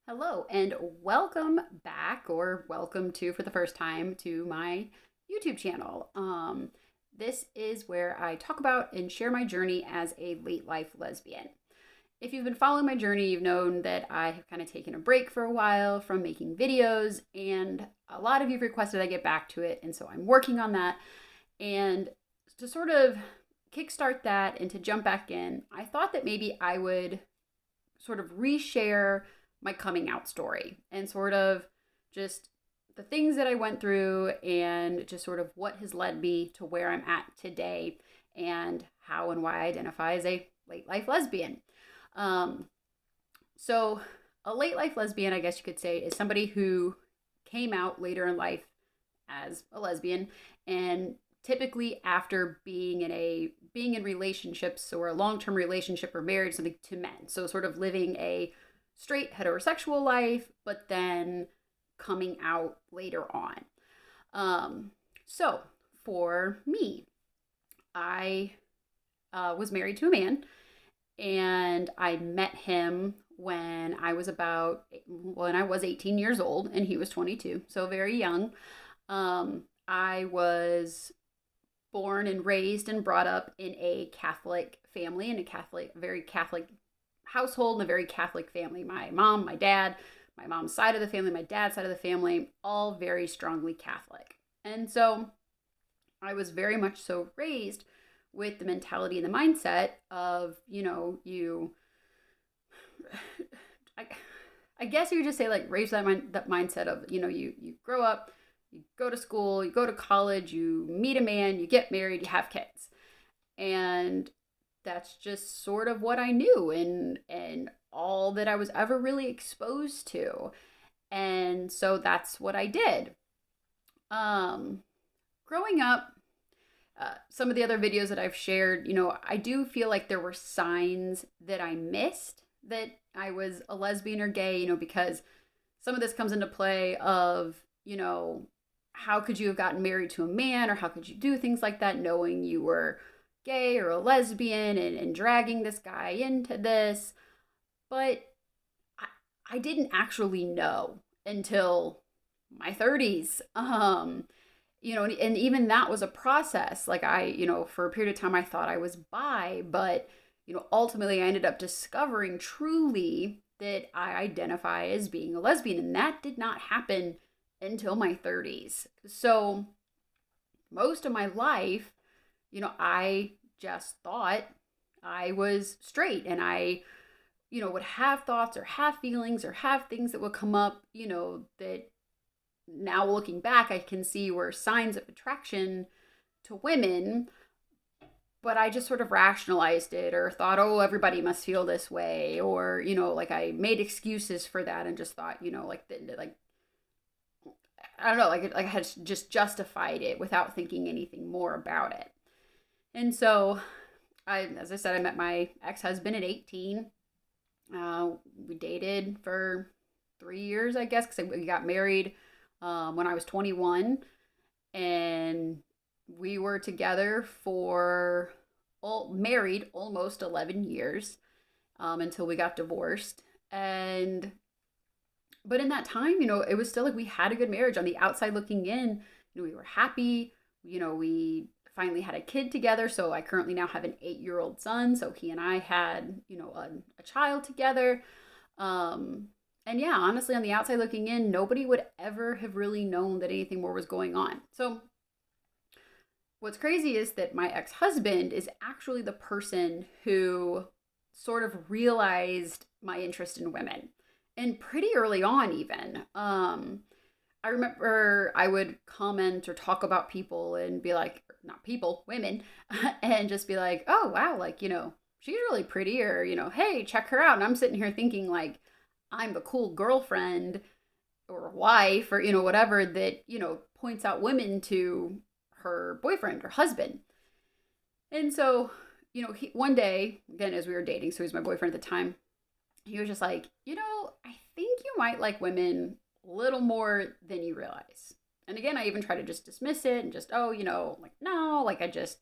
Hello and welcome back, or welcome to for the first time to my YouTube channel. This is where I talk about and share my journey as a late life lesbian. If you've been following my journey, you've known that I have kind of taken a break for a while from making videos, and a lot of you've requested I get back to it, and so I'm working on that. And to sort of kickstart that and to jump back in, I thought that maybe I would sort of reshare my coming out story and sort of just the things that I went through and just sort of what has led me to where I'm at today and how and why I identify as a late life lesbian. Um, so, a late life lesbian, I guess you could say, is somebody who came out later in life as a lesbian, and typically after being in relationships or a long-term relationship or marriage something to men, so sort of living a straight heterosexual life but then coming out later on. So for me, I was married to a man, and I met him when I was 18 years old and he was 22, so very young. I was born and raised and brought up in a Catholic family, in a very Catholic household, and a very Catholic family. My mom, my dad, my mom's side of the family, my dad's side of the family, all very strongly Catholic. And so I was very much so raised with the mentality and the mindset of, I, I guess you would just say like raise that mindset of, you grow up, you go to school, you go to college, you meet a man, you get married, you have kids. And that's just sort of what I knew and all that I was ever really exposed to. And so that's what I did. Growing up, some of the other videos that I've shared, I do feel like there were signs that I missed that I was a lesbian or gay, because some of this comes into play of, how could you have gotten married to a man, or how could you do things like that knowing you were gay or a lesbian, and dragging this guy into this. But I didn't actually know until my 30s. And even that was a process. Like for a period of time, I thought I was bi, but, ultimately I ended up discovering truly that I identify as being a lesbian. And that did not happen until my 30s. So most of my life, I just thought I was straight, and I, would have thoughts or have feelings or have things that would come up, that now looking back, I can see were signs of attraction to women, but I just sort of rationalized it or thought, oh, everybody must feel this way. Or, like I made excuses for that and just thought, like, I don't know, like I had just justified it without thinking anything more about it. And so, as I said, I met my ex-husband at 18. We dated for 3 years, I guess, because we got married when I was 21. And we were together married almost 11 years until we got divorced. But in that time, it was still like we had a good marriage. On the outside looking in, we were happy. We finally had a kid together. So I currently now have an 8-year-old son. So he and I had, a child together. And yeah, honestly, on the outside looking in, nobody would ever have really known that anything more was going on. So what's crazy is that my ex-husband is actually the person who sort of realized my interest in women. And pretty early on, even. I remember I would comment or talk about people and be like, not people, women, and just be like, oh, wow, like, she's really pretty, or, hey, check her out. And I'm sitting here thinking like I'm the cool girlfriend or wife or, whatever that, points out women to her boyfriend or husband. And so, one day, again, as we were dating, so he was my boyfriend at the time, he was just like, I think you might like women a little more than you realize. And again, I even try to just dismiss it and just, like, no, like I just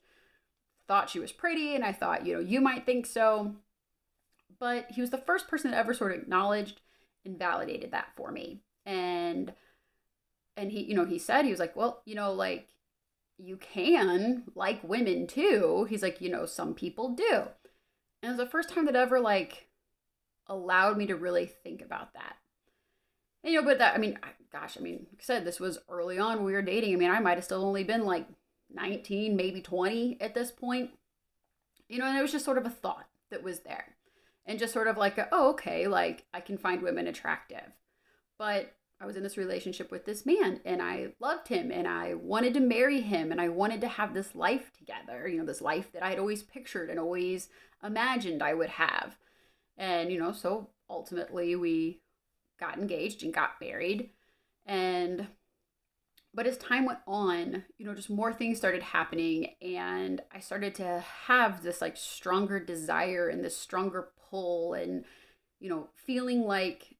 thought she was pretty and I thought, you might think so. But he was the first person that ever sort of acknowledged invalidated that for me. And he, he said, he was like, well, like, you can like women too. He's like, some people do. And it was the first time that ever like allowed me to really think about that. And, but that, gosh, like I said, this was early on when we were dating. I might have still only been like 19, maybe 20 at this point. And it was just sort of a thought that was there. And just sort of like, oh, okay, like I can find women attractive. But I was in this relationship with this man and I loved him and I wanted to marry him and I wanted to have this life together, this life that I had always pictured and always imagined I would have. And, so ultimately we got engaged and got married. But as time went on, just more things started happening and I started to have this like stronger desire and this stronger pull and, feeling like,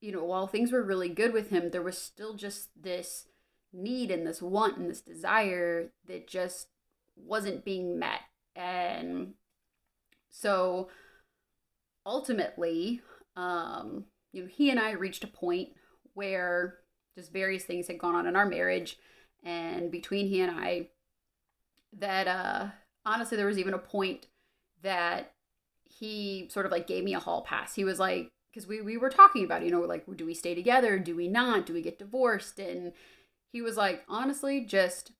while things were really good with him, there was still just this need and this want and this desire that just wasn't being met. And so ultimately, he and I reached a point where just various things had gone on in our marriage and between he and I that honestly there was even a point that he sort of like gave me a hall pass. He was like, because we were talking about, like, do we stay together? Do we not? Do we get divorced? And he was like, honestly, just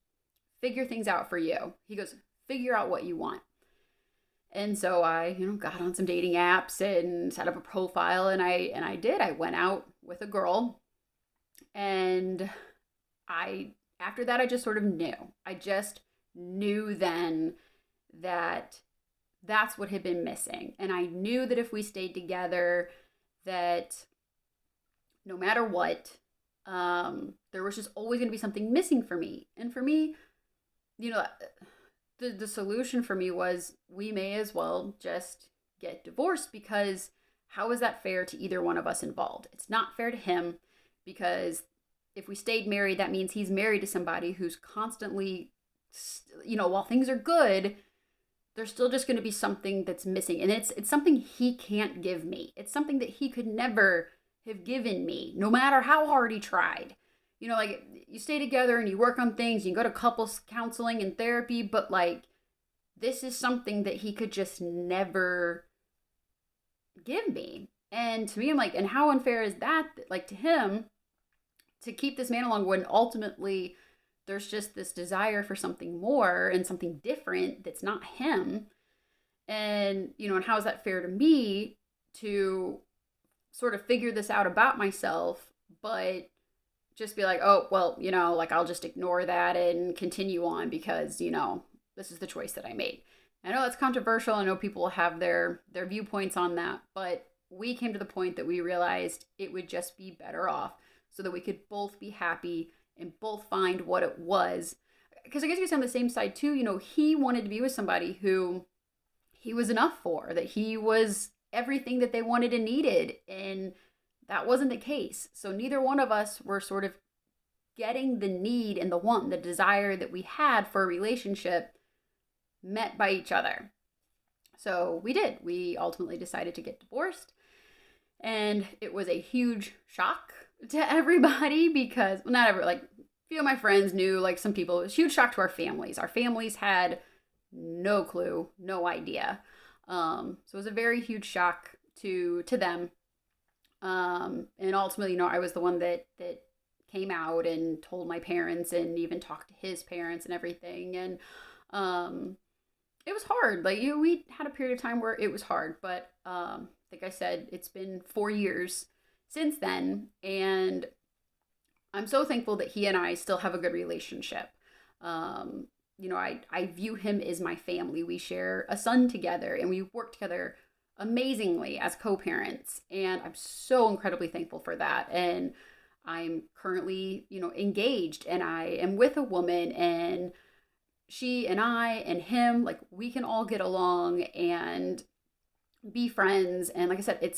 figure things out for you. He goes, figure out what you want. And so I, got on some dating apps and set up a profile and I did. I went out with a girl and after that, I just sort of knew. I just knew then that that's what had been missing. And I knew that if we stayed together, that no matter what, there was just always going to be something missing for me. And for me, the solution for me was we may as well just get divorced because how is that fair to either one of us involved? It's not fair to him because if we stayed married, that means he's married to somebody who's constantly, while things are good, there's still just going to be something that's missing. And it's something he can't give me. It's something that he could never have given me, no matter how hard he tried. Like you stay together and you work on things, you go to couples counseling and therapy, but like this is something that he could just never give me. And to me, I'm like, and how unfair is that? Like to him, to keep this man along when ultimately there's just this desire for something more and something different that's not him. And, and how is that fair to me to sort of figure this out about myself, but just be like, oh, well, like I'll just ignore that and continue on because, this is the choice that I made. I know that's controversial. I know people will have their viewpoints on that, but we came to the point that we realized it would just be better off so that we could both be happy and both find what it was. Because I guess you could say on the same side too, he wanted to be with somebody who he was enough for, that he was everything that they wanted and needed. And that wasn't the case. So neither one of us were sort of getting the need and the want, the desire that we had for a relationship met by each other. So we did. We ultimately decided to get divorced. And it was a huge shock to everybody because, well, not everyone, like a few of my friends knew, like some people, it was a huge shock to our families. Our families had no clue, no idea. So it was a very huge shock to them. And ultimately, I was the one that came out and told my parents and even talked to his parents and everything. And, it was hard. Like, we had a period of time where it was hard, but, like I said, it's been 4 years since then. And I'm so thankful that he and I still have a good relationship. I view him as my family. We share a son together and we work together amazingly as co-parents. And I'm so incredibly thankful for that. And I'm currently, engaged and I am with a woman and she and I and him, like we can all get along and be friends. And like I said,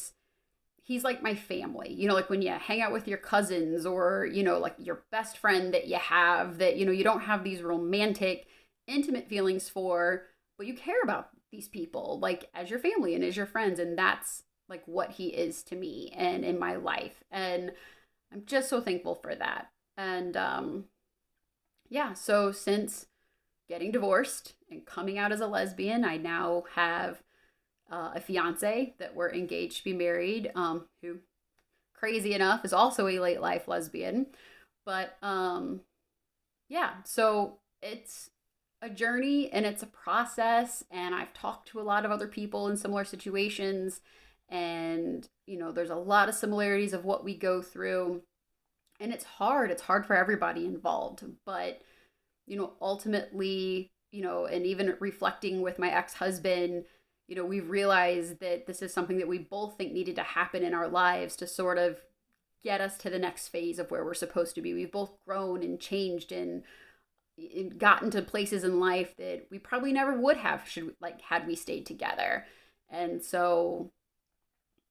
he's like my family, like when you hang out with your cousins or, like your best friend that you have that, you don't have these romantic, intimate feelings for, but you care about these people like as your family and as your friends. And that's like what he is to me and in my life. And I'm just so thankful for that. And yeah, so since getting divorced and coming out as a lesbian, I now have a fiance that we're engaged to be married, who, crazy enough, is also a late life lesbian. But yeah, so it's a journey and it's a process. And I've talked to a lot of other people in similar situations. And, there's a lot of similarities of what we go through. And it's hard. It's hard for everybody involved. But, ultimately, and even reflecting with my ex husband, we've realized that this is something that we both think needed to happen in our lives to sort of get us to the next phase of where we're supposed to be. We've both grown and changed and gotten to places in life that we probably never would have had we stayed together. And so,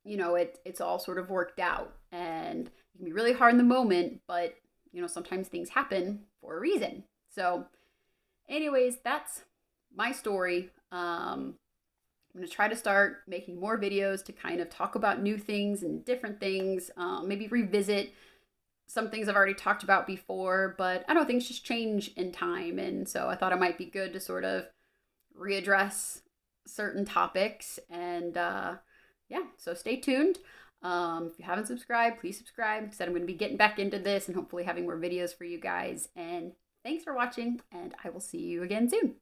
it's all sort of worked out, and it can be really hard in the moment, but sometimes things happen for a reason. So anyways, that's my story. I'm going to try to start making more videos to kind of talk about new things and different things, maybe revisit some things I've already talked about before, but I don't know, things just change in time. And so I thought it might be good to sort of readdress certain topics. And yeah, so stay tuned. If you haven't subscribed, please subscribe, because I'm going to be getting back into this and hopefully having more videos for you guys. And thanks for watching, and I will see you again soon.